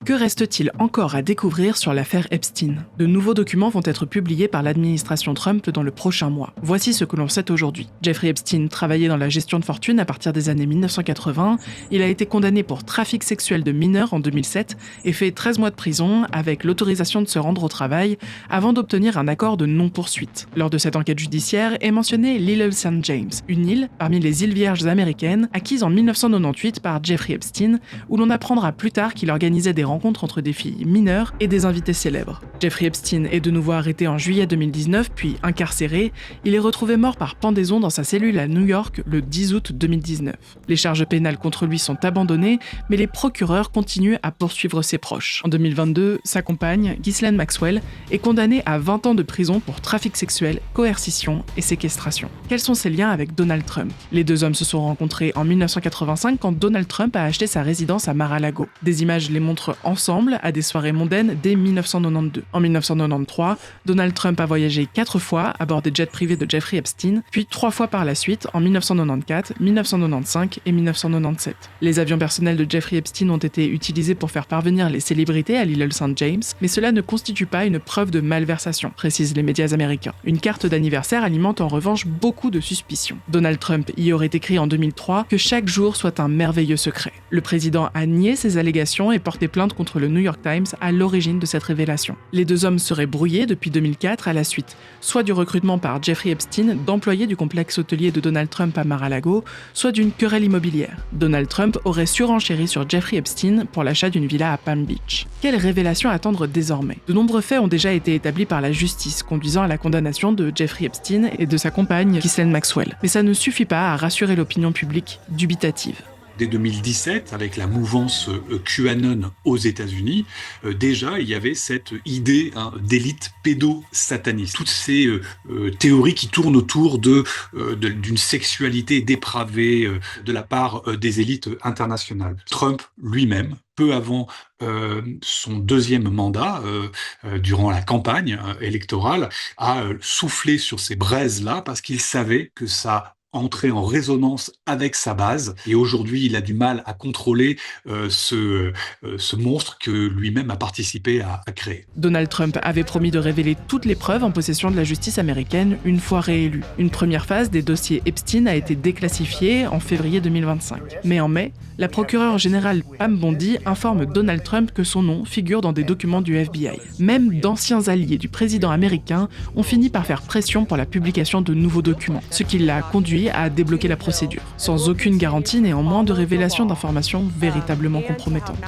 Que reste-t-il encore à découvrir sur l'affaire Epstein ? De nouveaux documents vont être publiés par l'administration Trump dans le prochain mois. Voici ce que l'on sait aujourd'hui. Jeffrey Epstein travaillait dans la gestion de fortune à partir des années 1980. Il a été condamné pour trafic sexuel de mineurs en 2007 et fait 13 mois de prison avec l'autorisation de se rendre au travail avant d'obtenir un accord de non-poursuite. Lors de cette enquête judiciaire est mentionnée l'île St. James, une île parmi les îles Vierges américaines acquise en 1998 par Jeffrey Epstein, où l'on apprendra plus tard qu'il organisait des rencontres entre des filles mineures et des invités célèbres. Jeffrey Epstein est de nouveau arrêté en juillet 2019, puis incarcéré. Il est retrouvé mort par pendaison dans sa cellule à New York le 10 août 2019. Les charges pénales contre lui sont abandonnées, mais les procureurs continuent à poursuivre ses proches. En 2022, sa compagne, Ghislaine Maxwell, est condamnée à 20 ans de prison pour trafic sexuel, coercition et séquestration. Quels sont ses liens avec Donald Trump ? Les deux hommes se sont rencontrés en 1985 quand Donald Trump a acheté sa résidence à Mar-a-Lago. Des images les montrent ensemble à des soirées mondaines dès 1992. En 1993, Donald Trump a voyagé 4 fois à bord des jets privés de Jeffrey Epstein, puis 3 fois par la suite en 1994, 1995 et 1997. Les avions personnels de Jeffrey Epstein ont été utilisés pour faire parvenir les célébrités à l'île St. James, mais cela ne constitue pas une preuve de malversation, précisent les médias américains. Une carte d'anniversaire alimente en revanche beaucoup de suspicions. Donald Trump y aurait écrit en 2003 que chaque jour soit un merveilleux secret. Le président a nié ces allégations et porté plainte contre le New York Times à l'origine de cette révélation. Les deux hommes seraient brouillés depuis 2004 à la suite, soit du recrutement par Jeffrey Epstein d'employés du complexe hôtelier de Donald Trump à Mar-a-Lago, soit d'une querelle immobilière. Donald Trump aurait surenchéri sur Jeffrey Epstein pour l'achat d'une villa à Palm Beach. Quelle révélation attendre désormais ? De nombreux faits ont déjà été établis par la justice, conduisant à la condamnation de Jeffrey Epstein et de sa compagne Ghislaine Maxwell. Mais ça ne suffit pas à rassurer l'opinion publique dubitative. Dès 2017, avec la mouvance QAnon aux États-Unis, déjà il y avait cette idée d'élite pédosataniste. Toutes ces théories qui tournent autour d'une sexualité dépravée de la part des élites internationales. Trump lui-même, peu avant son deuxième mandat, durant la campagne électorale, a soufflé sur ces braises-là parce qu'il savait que ça entrer en résonance avec sa base, et aujourd'hui il a du mal à contrôler ce monstre que lui-même a participé à créer. Donald Trump avait promis de révéler toutes les preuves en possession de la justice américaine une fois réélu. Une première phase des dossiers Epstein a été déclassifiée en février 2025. Mais en mai, la procureure générale Pam Bondi informe Donald Trump que son nom figure dans des documents du FBI. Même d'anciens alliés du président américain ont fini par faire pression pour la publication de nouveaux documents, ce qui l'a conduit à débloquer la procédure, sans aucune garantie néanmoins de révélation d'informations véritablement compromettantes.